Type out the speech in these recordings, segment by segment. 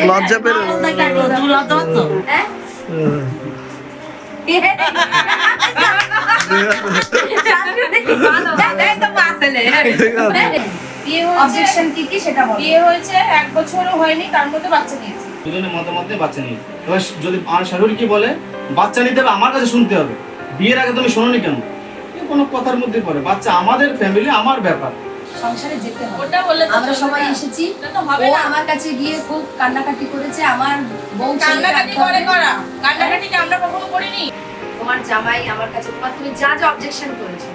লজ্জা পেলে অবজেকশন কি সেটা বল। বিয়ে হয়েছে 1 বছরও হয়নি, তার মধ্যে বাচ্চা নিয়েছে। দুজনের মতামতে বাচ্চা নিয়েছে। এবার যদি আমার শাশুড়ি কি বলে বাচ্চা নিতে হবে আমার কাছে শুনতে হবে, বিয়ের আগে তুমি শোনোনি কেন? কোনো কথার মধ্যে পড়ে বাচ্চা আমাদের ফ্যামিলি, আমার ব্যাপার। সংসারে যেতে হবে, ওটা বললে আমরা সবাই এসেছি। ও আমার কাছে গিয়ে খুব কান্নাকাটি করেছে। আমার বউ কান্নাকাটি করে করা, কান্নাকাটি কি আমরা কখনো করিনি? তোমার জামাই আমার কাছে, তোমার তুমি যা যা অবজেকশন করেছো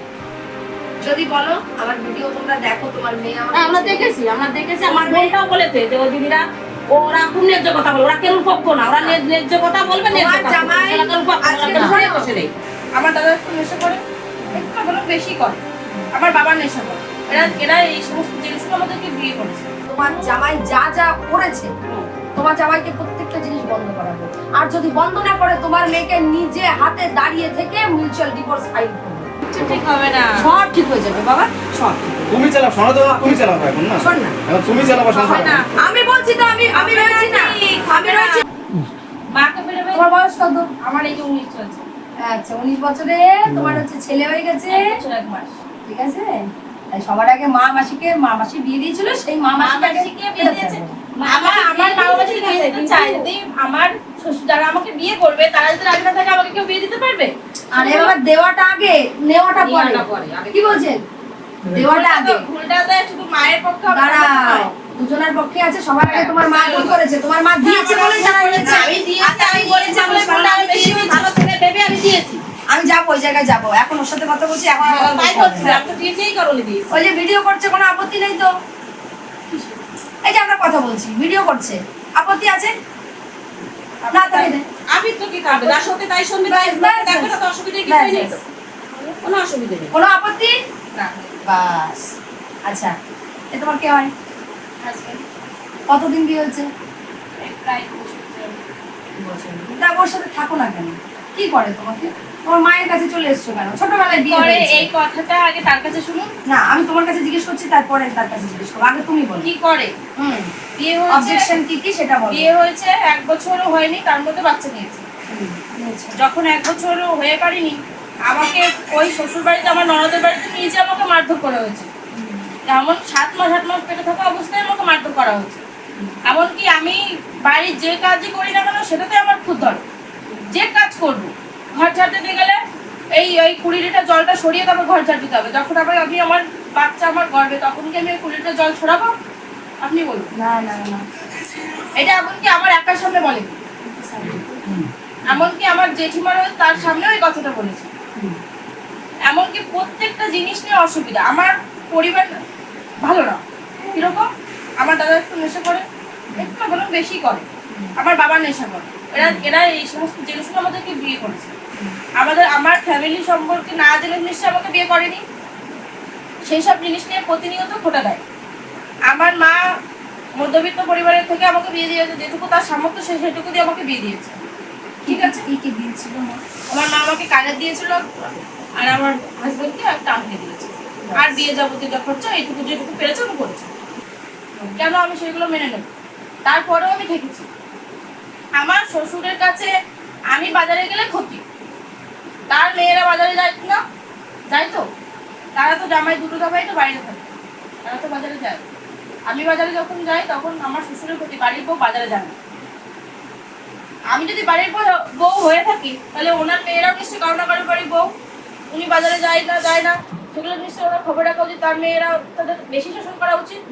যদি বলো, আমার ভিডিও তোমরা দেখো, তোমার মেয়ে আমরা দেখেছি আমার বোনটাও বলেছে যে ওই দিদিরা ওরা খুব ন্যায্য কথা বলে, ওরা কেন পক্ষ না, ওরা ন্যায্য কথা বলবে, ন্যায্য কথা জামাই আজকে ঘরে বসে নেই। আমার দাদা একটু নেশা করে, একটু না বলে বেশি করে, আমার বাবা নেশা করে, এরা এই সমস্ত জিনিসগুলো আমাদেরকে বিয়ে করেছে। তোমার জামাই যা যা করেছে, তোমার জামাইকে প্রত্যেকটা জিনিস বন্ধ করাবে। আর যদি বন্ধ না করে, তোমার মেয়েকে নিজে হাতে দাঁড়িয়ে থেকে মিউচুয়াল ডিভোর্স ফাইল করবে। ঠিক হবে না, সব ঠিক হয়ে যাবে বাবা, সব। তুমি চালাও, শোনো তো, তুমি চালাও এখন না, শোন না, এখন তুমি চালাও সংসার। আমি বলছি তো, আমি রয়েছি না, আমি রয়েছি। মাকে বেরোবে। তোমার বয়স কত? আমার এই যে 19 চলছে। আচ্ছা, 19 বছরে তোমার হচ্ছে ছেলে হয়ে গেছে, 1 বছর 1 মাস। ঠিক আছে। তাই সবার আগে মা মাসি বিয়ে দিয়েছিল, সেই মা মাসিকে বিয়ে দিয়েছে। আমার মা বাবাকে বিয়ে দিতে চাই, যদি আমার শ্বশুর যারা আমাকে বিয়ে করবে তারা যদি রাজি না থাকে আমাকে কেউ বিয়ে দিতে পারবে? আর এবার দেওয়াটা আগে, নেওয়াটা পরে। কি বলছেন? দেওয়াটা আগে, ভুলটা তো শুধু মায়ের পক্ষে হবে না। দাঁড়াও, দুজনের পক্ষে আছে। সবার আগে তোমার মা ভুল করেছে, তোমার মা দিয়েছে বলে জানা নিয়েছে। আমি দিয়েছি, আমি বলেছি আমি বললাম আমি বেশি ভালো ছেলে দেবে, আমি দিয়েছি। আমি যাবো, ওই জায়গায় যাবো, এখন ওর সাথে কথা বলছি। এখন আর কথা তাই বলতে বলছি, হবে না। আমি তো দিয়েছিই কারণে দিয়েছি। ওই যে ভিডিও করছে, কোনো আপত্তি নেই তো? এই যে আমরা কথা বলছি, ভিডিও করছে, আপত্তি আছে না? তাহলে দে। আমি তো কি করবে, যার সাথে তাই শুনবে, তাই দেখবে না, তো অসুবিধা কিছুই নেই তো। কোনো অসুবিধা নেই। কোনো আপত্তি না। বাস। আচ্ছা, এ তোমার কে হয়? হাজবেন্ড কতদিন বিয়ে হচ্ছে? প্রায় 2 বছর ধরে। তা ওর সাথে থাকো না কেন? কি করে তোমাকে? তোমার মায়ের কাছে চলে এসছো কেন? ছোটবেলায় বিয়ে পরে হয়েছে। এই কথাটা আগে তার কাছে শুনুন। না, আমি তোমার কাছে জিজ্ঞেস করছি, তারপরে তার কাছে জিজ্ঞেস করো। আগে তুমি বলো। কি করে বিয়ে হয়েছে, অবজেকশন কি সেটা বলো। বিয়ে হয়েছে 1 বছরও হয়নি, তার মধ্যে বাচ্চা নিয়েছে। যখন 1 বছরও হয়ে পারিনি, আমাকে ওই শ্বশুর বাড়িতে, আমার ননদের বাড়িতে নিয়ে যেয়ে আমাকে মারধর করা হয়েছে। এমন 7 মাস পেটে থাকা অবস্থায় আমাকে মারধর করা হয়েছে। এমনকি আমি বাড়ির যে কাজই করি না কেন সেটাতে আমার খুব ধরে, যে কাজ করবো, ঘর ঝাড়তে দিয়ে গেলে এই 20 লিটার জলটা সরিয়ে তারপর ঘর ঝাড় দিতে হবে। যখন আমি আমার বাচ্চা আমার গর্বে, তখন কি আমি 20 লিটার জল ছড়াবো? আপনি বলুন। না না না, এটা এমনকি আমার একার সামনে বলেনি, এমনকি আমার জেঠিমার তার সামনেও এই কথাটা বলেছে। এমনকি প্রত্যেকটা জিনিস নিয়ে অসুবিধা। আমার পরিবার ভালো না। কিরকম? আমার দাদা একটু নেশা করে, একটু না বললাম বেশি করে, আমার বাবা নেশা করে। এরা এই সমস্ত জিনিসগুলো আমাদেরকে বিয়ে করেছে। আমার ফ্যামিলি সম্পর্কে না জেনে নিশ্চয়ই আমাকে বিয়ে করেনি। সেই সব জিনিস নিয়ে প্রতিনিয়ত খোটা দেয়। আমার মা মধ্যবিত্ত পরিবারের থেকে আমাকে বিয়ে দিয়েছে, যেটুকু তার সামর্থ্য সেটুকু দিয়ে আমাকে বিয়ে দিয়েছে। ঠিক আছে, কি দিয়েছিল মা? আমার মা আমাকে কানের দিয়েছিল, আর আমার হাজবেন্ডকে একটা আংটি দিয়েছে। আর বিয়ে যাবতীয় যা খরচা এইটুকু যেটুকু পেরেছে আমি করেছি। কেন আমি সেগুলো মেনে নেব? তারপরেও আমি থেকেছি। আমার শ্বশুরের কাছে আমি বাজারে গেলে ক্ষতি, তার মেয়েরা বাজারে যায় না, যাই তো, তারা তো জামাই দুটো জামাই তো বাইরে থাকে, তারা তো বাজারে যায়। আমি বাজারে যখন যাই তখন আমার শ্বশুরের ক্ষতি, বাড়ির বউ বাজারে যায় না। আমি যদি বাড়ির বউ হয়ে থাকি, তাহলে ওনার মেয়েরাও নিশ্চয়ই কারো না কারো বাড়ির বউ, উনি বাজারে যায় না, সেগুলো নিশ্চয়ই ওনার খবর রাখা উচিত, তার মেয়েরা তাদের বেশি শাসন করা উচিত।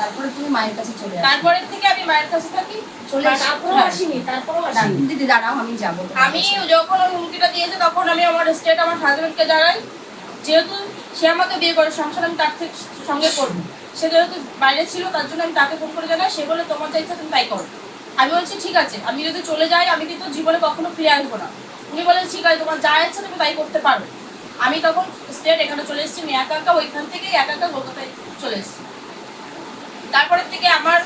তারপরে তুমি মায়ের কাছে চলে আসো। তারপরে থেকে আমি মায়ের কাছে থাকি, তারপরেও আসিনি। দিদি দাঁড়াও, আমি যাবো। আমি যখন ওই হুমকিটা দিয়েছে তখন আমি আমার স্টেট আমার হাজবেন্ডকে জানাই, যেহেতু সে আমাকে বিয়ে করে, সংসার আমি তার সঙ্গে করবো। সে যেহেতু বাইরে ছিল, তার জন্য আমি তাকে ফোন করে জানাই। সে বলে তোমার যা ইচ্ছা তুমি তাই করো। আমি বলছি ঠিক আছে, আমি যদি চলে যাই আমি কিন্তু জীবনে কখনো ফিরে আসবো না। উনি বলেন ঠিক আছে, তোমার যা ইচ্ছা তুমি তাই করতে পারো। আমি তখন স্টেট এখানে চলে এসেছি, আমি একা ওইখান থেকেই একা কলকাতায় চলে এসেছি। তারপরের থেকে আমার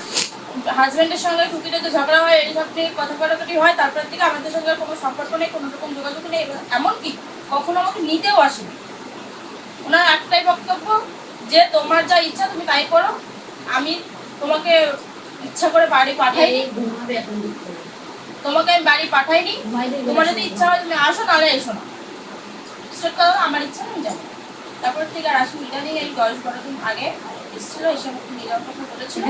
হাজবেন্ডের সঙ্গে টুকিটাকে ঝগড়া হয়, এইসব নিয়ে কথা কাটাকাটি হয়। তারপর থেকে আমাদের সঙ্গে কোনো সম্পর্ক নেই, কোনো রকম যোগাযোগ নেই। এমনকি কখনো আমাকে নিতেও আসেনি। ওনার একটাই বক্তব্য যে তোমার যা ইচ্ছা তুমি তাই করো, আমি তোমাকে ইচ্ছা করে বাড়ি পাঠাইনি, তোমাকে আমি বাড়ি পাঠাইনি। তোমার যদি ইচ্ছা হয় তুমি আসো, নাহলে এসো না। সেটা আমার ইচ্ছা, আমি যাবো। তারপর থেকে আর আসি। ইদানিং এই 10-12 দিন আগে এসেছিল, এসে আমাকে নিয়ে যাওয়ার কথা বলেছিল।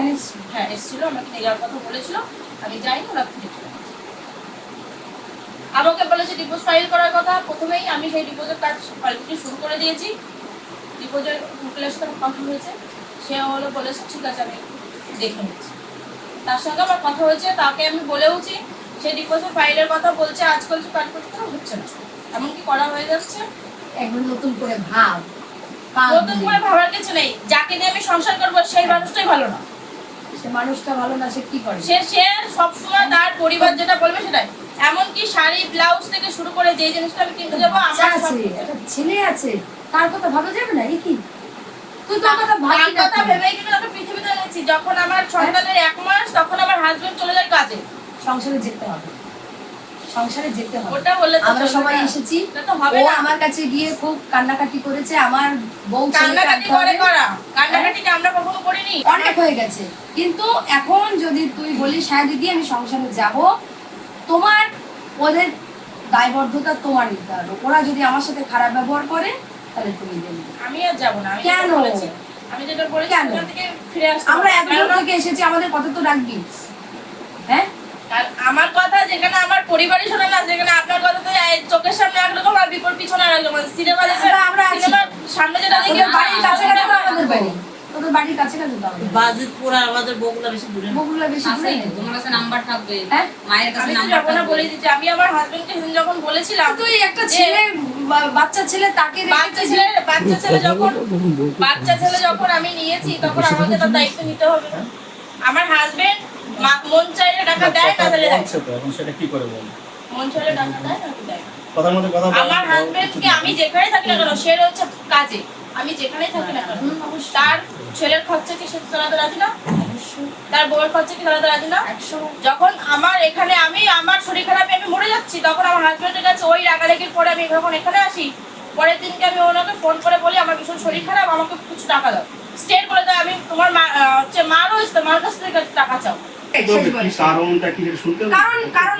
হ্যাঁ এসেছিল, আমাকে নিয়ে যাওয়ার কথা বলেছিল। আমি যাইনি, ওরা ফিরে চলে গেছে। আমাকে বলেছে ডিভোর্স ফাইল করার কথা। প্রথমেই আমি সেই ডিভোর্সের কাজ অলরেডি শুরু করে দিয়েছি। ডিভোর্সের উকিলের সাথে আমার কথা হয়েছে, সে হলো বলেছে ঠিক আছে আমি দেখে নিচ্ছি। তার সঙ্গে আমার কথা হয়েছে, তাকে আমি বলেওছি। সে ডিভোর্সের ফাইলের কথা বলছে, আজ করছে কাজ করতে হচ্ছে না, এমনকি করা হয়ে যাচ্ছে। একবার নতুন করে ভাব, নতুন করে ভাবার কিছু নেই। যাকে নিয়ে আমি সংসার করবো সেই মানুষটাই ভালো না। সে মানুষটা ভালো না, সে কি করে? সে সবসময় তার পরিবার যেটা বলবে সেটাই। এমনকি শাড়ি ব্লাউজ থেকে শুরু করে যে জিনিসটা আমি কিনতে যাবো, আমার আছে একটা ছেলে আছে, তার কথা ভাবা যাবে না? এই কি তুই তোর কথা ভাবি তার না? কথা ভেবেই কিন্তু আমি পৃথিবীতে এনেছি। যখন আমার সন্তানের 1 মাস, তখন আমার হাজবেন্ড চলে যায় কাজে। সংসারে যেতে হবে, সংসারে যেতে হবে। ওটা বললে তো আমরা চলবে সবাই না। এসেছি, এটা তো হবে ও না। আমার কাছে গিয়ে খুব কান্নাকাটি করেছে, আমার বউ ছেলেকে কান্নাকাটি আনতে করে হবে। করা, কান্নাকাটি কি আমরা কখনো করিনি? অনেক হয়ে গেছে, কিন্তু এখন যদি তুই বলিস হ্যাঁ দিদি আমি সংসারে যাব, তোমার ওদের দায়বদ্ধতা তোমার নিতে হবে। ওরা যদি আমার সাথে খারাপ ব্যবহার করে তাহলে তুমি দেবে। আমি আর যাবো না। আমি কেন? যেটা বলেছি, আমি যেটা বলেছি কেন? সেখান থেকে ফিরে আসতে আমরা হবে। এত দূর কারণ থেকে এসেছি, আমাদের কথা তো রাখবি। হ্যাঁ আর আমার কথা যেখানে আমার পরিবারই শোনে না, যেখানে আপনার কথা তো এই চোখের সামনে একরকম আর বিপরীত পিছনে আরেকরকম। সিনেমা দেখে আমরা আছি। সিনেমার সামনে যেটা দেখি তোদের বাড়ির কাছাকাছি তো আমাদের বাড়ি, তোদের বাড়ির কাছাকাছি তো আমাদের বাড়ি। বাজিতপুর আর আমাদের বগুড়া বেশি দূরে না। বগুড়া বেশি দূরে নেই। তোমার কাছে নাম্বার থাকবে, হ্যাঁ? মায়ের কাছে আমি তো নাম্বার যখন থাকবে। বলে দিচ্ছি, আমি আমার হাজবেন্ডকে সেদিন যখন বলেছিলাম, তুই একটা যে ছেলে, বাচ্চা ছেলে, তাকে বাচ্চা রেখে ছেলে যখন আমি নিয়েছি, তখন আমাকে তার দায়িত্ব নিতে হবে না? আমার হাজবেন্ড মন চাইলে টাকা দেয়, না দিলে দেয়। বলছে তো, এখন সেটা কি করে বলবো? মন চাইলে টাকা দেয়, না দেয়। কথার মধ্যে কথা বলো। আমার হাজবেন্ডকে আমি যেখানেই থাকি না কেন, সে হচ্ছে কাজে, আমি যেখানেই থাকি না কেন, তার ছেলের খরচা কি সে চালাতে রাজি না? তার বউয়ের খরচা কি চালাতে রাজি না? যখন আমার এখানে আমি আমার শরীর খারাপে আমি মরে যাচ্ছি, তখন আমার হাজবেন্ডের কাছে ওই রাগারাগির পরে আমি যখন এখানে আসি, পরের দিনকে আমি ওনাকে ফোন করে বলি আমার ভীষণ শরীর খারাপ, আমাকে কিছু টাকা দাও। স্টেট বলে দাও, আমি তোমার হচ্ছে মারও মার কাছ থেকে টাকা চাও। কি কারণটা কি সেটা শুনতে হবে? কারণ কারণ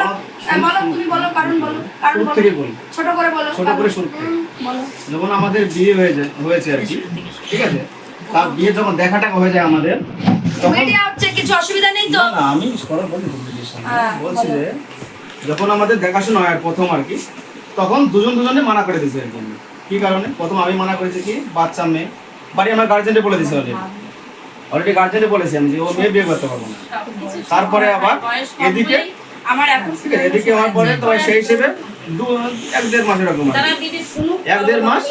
বলো, তুমি বলো কারণ বলো, কারণ শুরু বলো, থেকে বলি। ছোট করে বলো, ছোট করে শুরু করি। বলো। যখন আমাদের বিয়ে হয়েছে আর কি, ঠিক আছে, তার বিয়ে যখন দেখাটাকা হয়ে যায় আমাদের, তখন মিডিয়া হচ্ছে, কিছু অসুবিধা নেই তো? না না আমি কথা বলি তো বিয়ের সামনে। হ্যাঁ, বলছি বলো। যে যখন আমাদের দেখাশোনা হয় প্রথম আর কি, তখন দুজনে মানা করে দিয়েছে আর কি। কি কারণে? প্রথম আমি মানা করেছি কি, বাচ্চা মেয়ে, বাড়ি আমার গার্জেনকে বলে দিয়েছে অলরেডি গার্জেন্টে বলেছি আমি যে ও মেয়ে বিয়ে করতে পারবো না। তারপরে আবার এদিকে আমার এখন ঠিক আছে, এদিকে হওয়ার পরে তো সেই হিসেবে 1-1.5 মাস এরকম আর কি। তারা দিদি শুনুক, 1-1.5 মাস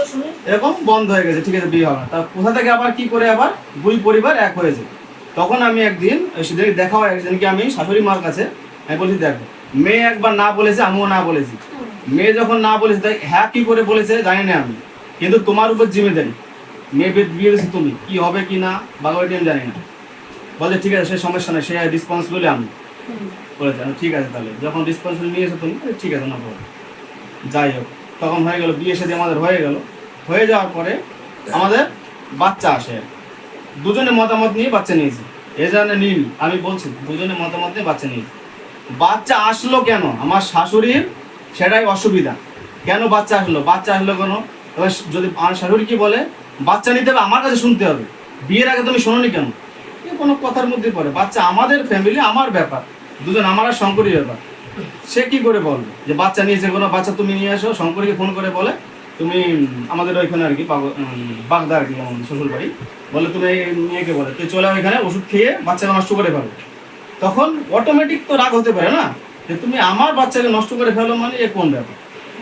এরকম বন্ধ হয়ে গেছে, ঠিক আছে, বিয়ে হবে না। তা কোথা থেকে আবার কি করে আবার দুই পরিবার এক হয়েছে। তখন আমি একদিন সেদিন দেখা হয়, একদিনকে আমি শাশুড়ি মার কাছে আমি বলছি দেখো, মেয়ে একবার না বলেছে, আমিও না বলেছি। মেয়ে যখন না বলেছে তাই হ্যাঁ কি করে বলেছে জানি না আমি, কিন্তু তোমার উপর জিম্মেদারি, মেয়ে বিয়ে দিয়েছি তুমি, কি হবে কি না বাংলাটি আমি জানি না। বলে ঠিক আছে সে সমস্যা নেই, সে রেসপন্সিবল আমি বলেছে। ঠিক আছে তাহলে যখন রেসপন্সিবল নিয়েছো তুমি, ঠিক আছে না বলো। যাই হোক, তখন হয়ে গেল বিয়ে সাথে আমাদের হয়ে গেল। হয়ে যাওয়ার পরে আমাদের বাচ্চা আসে, দুজনে মতামত নিয়ে বাচ্চা নিয়েছি। এ জানে নীল, আমি বলছি দুজনে মতামত নিয়ে বাচ্চা নিয়েছি। বাচ্চা আসলো কেন আমার শাশুড়ির, সেটাই অসুবিধা। কেন বাচ্চা আসলো কেন? এবার যদি আমার শাশুড়ি কি বলে বাচ্চা নিতে হবে আমার কাছে শুনতে হবে, বিয়ের আগে তুমি শোনোনি কেন? কোনো কথার মধ্যে পড়ে। বাচ্চা আমাদের ফ্যামিলি, আমার ব্যাপার, দুজন আমার আর শঙ্করীর ব্যাপার। সে কি করে বলবে যে বাচ্চা নিয়েছে কোনো, বাচ্চা তুমি নিয়ে আসো। শঙ্করীকে ফোন করে বলে তুমি আমাদের ওইখানে আর কি বাগদা আর কি আমার শ্বশুর বাড়ি, বলে তুমি এই মেয়েকে বলে তুই চলে ওইখানে ওষুধ খেয়ে বাচ্চাকে নষ্ট করে ফেলো। তখন অটোমেটিক তো রাগ হতে পারে না যে তুমি আমার বাচ্চাকে নষ্ট করে ফেলো, মানে এ কোন ব্যাপার?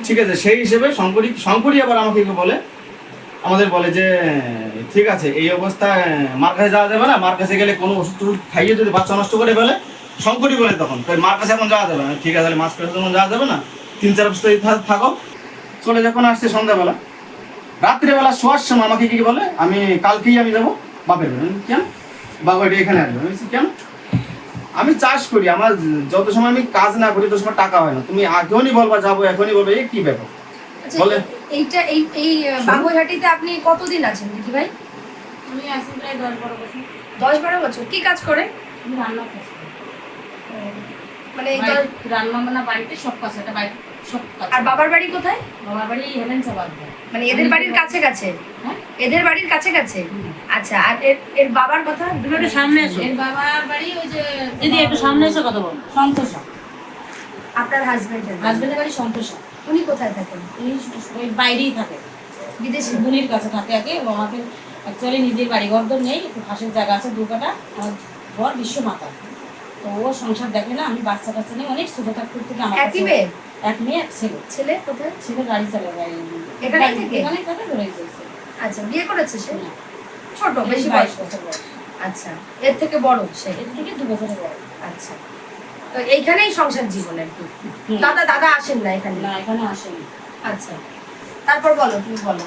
ঠিক আছে, সেই হিসেবে শঙ্করী আবার আমাকে বলে, আমাদের বলে যে ঠিক আছে এই অবস্থায় মার কাছে যাওয়া যাবে না, মার কাছে গেলে কোনো ওষুধ টষুধ খাইয়ে যদি বাচ্চা নষ্ট করে ফেলে, শঙ্করী বলে তখন তাই মার কাছে এখন যাওয়া যাবে না। ঠিক আছে তাহলে মাছ কাছে যখন যাওয়া যাবে না, 3-4 বছর থাকো। চলে যখন আসছে সন্ধ্যাবেলা, রাত্রিবেলা শোয়ার সময় আমাকে কি বলে আমি কালকেই আমি যাবো বাপের বাড়ি। কেন? বাবা এখানে আসবে। আমি বলছি কেন? আমি চাষ করি, আমার যত সময় আমি কাজ না করি তত সময় টাকা হয় না, তুমি এখনই বলবা যাবো, এখনই বলবে এই কি ব্যাপার বলে। এইটা এই বাগুইহাটিতে আপনি কতদিন আছেন দিদি ভাই? আমি আসি প্রায় 10-12 বছর। 10-12 বছর কি কাজ করে? আমি রান্না করছি। মানে এই রান্না বান্না বাড়িতে সব কাজ, এটা বাড়িতে সব কাজ। আর বাবার বাড়ি কোথায়? বাবার বাড়ি হেলেঞ্চা বাড়ি। মানে এদের বাড়ির কাছে কাছে? হ্যাঁ? এদের বাড়ির কাছে কাছে? আচ্ছা, আর এর বাবার কথা? তুমি একটু সামনে এসো। এর বাবার বাড়ি ওই যে দিদি একটু সামনে এসে কথা বল। সন্তোষা। আপনার হাজবেন্ডের হাজবেন্ডের বাড়ি সন্তোষা। উনি কোথায় থাকেন? উনি ওই বাইরেই থাকে, বিদেশে? বুনির কাছে থাকে আগে। আমাকে অ্যাকচুয়ালি নিজের বাড়ি ঘর তো নেই, একটু ফাঁসের জায়গা আছে 2 কাঠা। আমার ঘর বিশ্বমাতা, তো ও সংসার দেখে না। আমি বাচ্চা কাচ্চা নিয়ে অনেক ছোট থাকতে থেকে আমার একই মেয়ে? এক মেয়ে এক ছেলে। ছেলে কোথায়? ছেলে গাড়ি চালায় গাড়ি এখানেই থাকে? এখানেই থাকে, ধরে গেছে। আচ্ছা, বিয়ে করেছে সে? না, ছোট, বেশি 22 বয়স? বছর বয়স। আচ্ছা, এর থেকে বড় সে? এর থেকে 2 বছরের বড়। আচ্ছা, তো এইখানেই সংসার জীবন আর কি? দাদা আসেন না এখানে? না, এখানে আসেনি। আচ্ছা, তারপর বলো, তুমি বলো।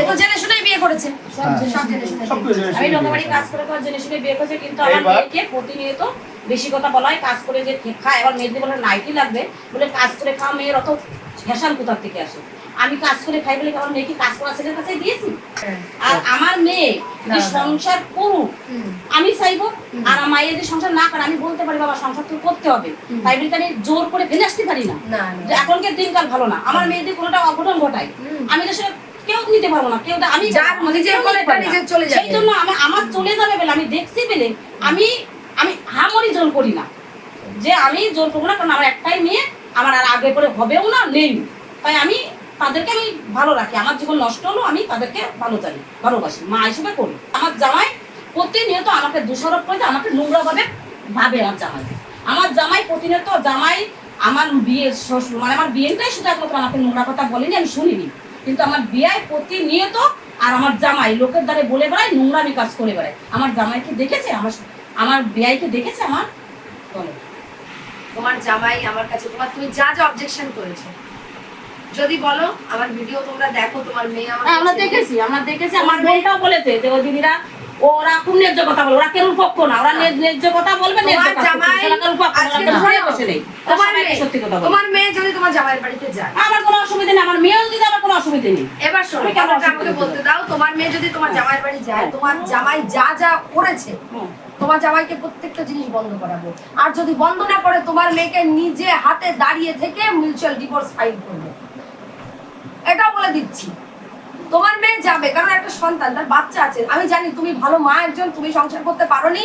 এ তো জেনে শুনেই বিয়ে করেছে? সব জেনে সব জেনে শুনে সব বিয়ে করেছে। আমি লোকের বাড়ি কাজ করে জেনে শুনে বিয়ে করছে, কিন্তু আমার এইবার? মেয়েকে প্রতিনিয়ত বেশি কথা বলা হয়। কাজ করে যে খায়, আবার মেয়েদের বলে নাইটি লাগবে বলে কাজ করে খাওয়া মেয়ের অত ফ্যাশন কোথার থেকে আসে? আমি কাজ করে খাই বলে আমার মেয়েকে কাজ করা ছেলের কাছে দিয়েছি? হ্যাঁ। আর আমার মেয়ে না, যে না। সংসার করুক হুম। আমি চাইবো, আর আমার মায়ের যে সংসার না করে আমি বলতে পারি বাবা সংসার তো করতে হবে, তাই বলে আমি জোর করে ফেলে আসতে পারি না। না, যে এখনকার দিনকাল ভালো না, আমার মেয়েদের কোনোটা অঘটন ঘটায়, আমি তো সেটা কেউ নিতে পারবো না, কেউ আমি যার নিজের কেউ বলে নিতে পারি না। নিজে চলে যাবে। সেই জন্য আমার চলে যাবে বলে আমি দেখছি বলে আমি হামরি জোর করি না, যে আমি জোর করবো না, কারণ আমার একটাই মেয়ে, আমার আর আগে করে হবেও না, নেই। তাই আমি তাদেরকে আমি ভালো রাখি, আমার জীবন নষ্ট হলো আমি তাদেরকে ভালোবাসি, মা হিসেবে করি। আমার জামাই প্রতিনিয়ত আমাকে দোষারোপ করে, আমাকে নোংরা ভাবে ভাবে। আমার জামাই প্রতিনিয়ত আমার বিয়ের মানে আমার বিয়েটাই শুধু একমাত্র আমাকে নোংরা কথা বলেনি, আমি শুনিনি, কিন্তু আমার বিয়ে প্রতিনিয়ত আর আমার জামাই লোকের দ্বারে বলে বেড়ায়, নোংরামি কাজ করে বেড়ায়। আমার জামাইকে দেখেছে, আমার বিয়াইকে দেখেছে আমার? বলে তোমার জামাই আমার কাছে তুমি যা যা অবজেকশন করেছো যদি বলো, আমার ভিডিও তোমরা দেখো, তোমার মেয়ে আমার আমরা দেখেছি আমার বোনটাও বলেছে যে ওই দিদিরা ওরা খুব ন্যায্য কথা বলে, ওরা কেন পক্ষ না, ওরা ন্যায্য কথা বলবে, ন্যায্য তোমার কাজ করবে, জামাই সেটা কারোর পক্ষ না, আজকে ওরা ধরো, ঘরে বসে নেই, তোমার সবাই মেয়ে সত্যি কথা বলে। তোমার মেয়ে যদি তোমার জামাইয়ের বাড়িতে যায়, আমার কোনো অসুবিধা নেই, আমার মেয়েও যদি আমার কোনো অসুবিধা নেই। এবার শোনো, আমি কেন কথাটা অসুবিধা আমাকে বলতে করবো? দাও। তোমার মেয়ে যদি তোমার জামাইয়ের বাড়ি যায়, তোমার জামাই যা যা করেছে তোমার জামাইকে প্রত্যেকটা জিনিস বন্ধ করাবো, আর যদি বন্ধ না করে তোমার মেয়েকে নিজে হাতে দাঁড়িয়ে থেকে মিউচুয়াল ডিভোর্স ফাইল করবে, এটা বলে দিচ্ছি। তোমার মেয়ে যাবে, কারণ একটা সন্তান, তার বাচ্চা আছে। আমি জানি তুমি ভালো মা একজন, তুমি সংসার করতে পারোনি,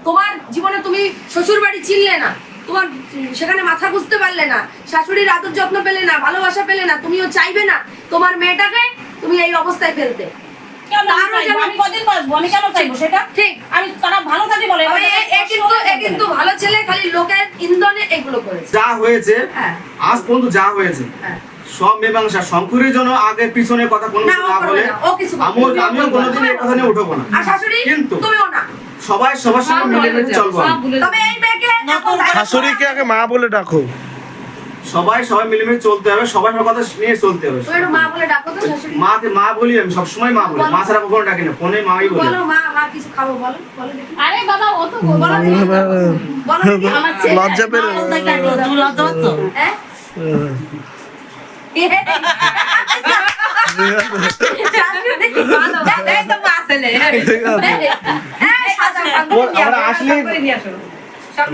তোমার জীবনে তুমি শ্বশুর বাড়ি চিনলে না, তোমার সেখানে মাথা বুঝতে পারলে না, শাশুড়ির আদর যত্ন পেলে না, ভালোবাসা পেলে না, তুমিও চাইবে না তোমার মেয়েটাকে তুমি এই অবস্থায় ফেলতে। কেন আমি চাইবো? আমি কদিন বাঁচবো, আমি কেন চাইবো সেটা? ঠিক। আমি তারা ভালো থাকে বলে, তবে এ কিন্তু ভালো ছেলে, খালি লোকের ইন্ধনে এগুলো করেছে। যা হয়েছে হ্যাঁ। আজ পর্যন্ত যা হয়েছে হ্যাঁ। সব মীমাংসা শঙ্করের জন্য আগে পিছনে কথা কোনো না, কিছু ও না করবে বলে না, ও কিছু করবে না। আমিও কোনোদিন এই কথা নিয়ে উঠবো না। আর শাশুড়ি কিন্তু তুমিও না। সবাই সবার সঙ্গে মিলেমিশে চলবো আমি। তবে এই মেয়েকে এখন শাশুড়িকে আগে মা বলে ডাকো। সবাই মিলেমিশে চলতে হবে, সবাই সবার কথা নিয়ে চলতে হবে। তুমি একটু মা বলে ডাকো তো শাশুড়ি। মাকে মা বলি, আমি সবসময় মা বলি, মা ছাড়া কখনো ডাকি না, ফোনে মাই বলি। বলো মা কিছু খাবো, বলো বলো দেখি। আরে বাবা ও তো বলো দেখি। বলো দেখি। আমার ছেলে লজ্জা পেলে তুমি লজ্জা পাচ্ছ? হ্যাঁ? শাশুড়ি ভালো। এই তো মা ছেলে। এই, সাজা খান। আমরা আসলে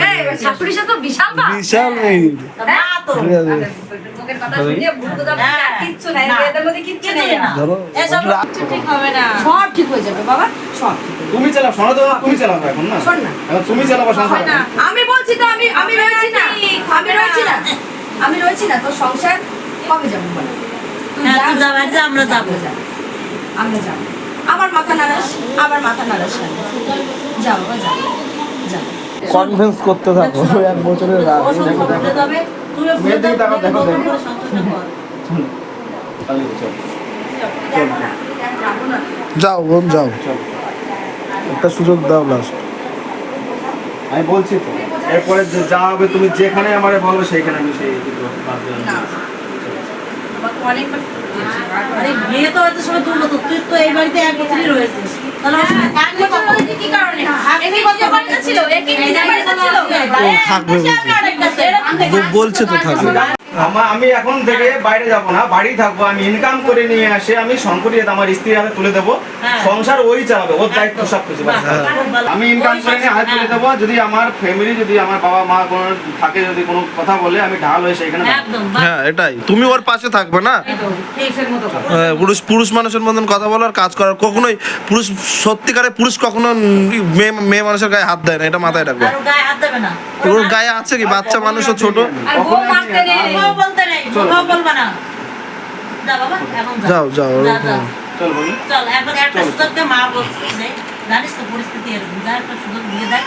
এই, শাশুড়ির সাথে তো বিশাল মা। বিশাল নেই। মা তো। মুখের কথা শুনিয়ে বুঝতে যাবে না, হ্যাঁ। কিচ্ছু নাই, না। এদের মধ্যে কিচ্ছু নেই। কিছুই না। ধরো এসব কিচ্ছু ঠিক হবে না। সব ঠিক হয়ে যাবে বাবা, সব ঠিক হয়ে তুমি চালাও, শোনো তো, তুমি চালাও এখন না, শোন না। এখন তুমি চালাবো সংসার। যাবে। আমি বলছি তো, আমি রয়েছি না, আমি রয়েছি না, তোর সংসার কবে যাবো বল? তুই হ্যাঁ, যা, তুই যাবে, যে আমরা যাবো। আমরা যাবো। আবার মাথা নাড়াস কেন? যাও বাবা, যাও যাও। কনভিন্স করতে থাকো 1 বছরের রাগ। ও সংসার করতে যাবে, তুইও মেয়ের দিকে তাকাও, দেখো, নতুন দেখো। করে সংসারটা কর। তাহলে চল, দেখো না, যাবো না। যাও বোন যাও, চল। একটা সুযোগ দাও লাস্ট। আমি বলছি তো, এরপরে যা হবে তুমি যেখানে আমারে বলবে সেইখানে আমি সেই না। আমাকে অনেকবার দিয়েছি। আরে বিয়ে তো হয়েছে সবাই 2 বছর, তুই তো এই বাড়িতে 1 বছরই রয়েছিস। তাহলে এক বছর রয়েছে কি কারণে? একই নিজের বাড়িতে ছিল, একই নিজের বাড়িতে ছিল। থাকবে বলছে। বলছে তো থাকবে। আমি এখন থেকে বাইরে যাব না, বাড়ি থাকবো, আমি ইনকাম করে নিয়ে আসে আমি সম্পত্তি আমার স্ত্রীর হাতে তুলে দেবো, হ্যাঁ। সংসার ওই চালাবে, ওর দায়িত্ব সব কিছু। বাহ, খুব ভালো। আমি ইনকাম করে নিয়ে হাতে তুলে দেবো, যদি আমার ফ্যামিলি, যদি আমার বাবা মা কোনো থাকে, যদি কোনো কথা বলে আমি ঢাল হয়ে সেখানে দাঁড়াবো। একদম বাহ, হ্যাঁ এটাই, তুমি ওর পাশে থাকবে না। একদম, ঠিকসের মতো কথা। হ্যাঁ, পুরুষ মানুষের মতন কথা বলার, কাজ করার। কখনোই পুরুষ, সত্যিকারের পুরুষ কখনো মেয়ে মানুষের গায়ে হাত দেয় না, এটা মাথায় রাখবে। আর ও গায়ে হাত দেবে না। ওর গায়ে আছে কি, বাচ্চা মানুষও ছোট। আর বউ মারতে নেই। মুখও বলতে নেই, মুখও বলবে না। যা বাবা, এখন যা। যাও, যাও, যা, যা। চল বলি। চল, এখন একটা সুযোগ দে, মা বলছে, জানিস তো পরিস্থিতি এরকম, যা একটা সুযোগ দিয়ে দেয়।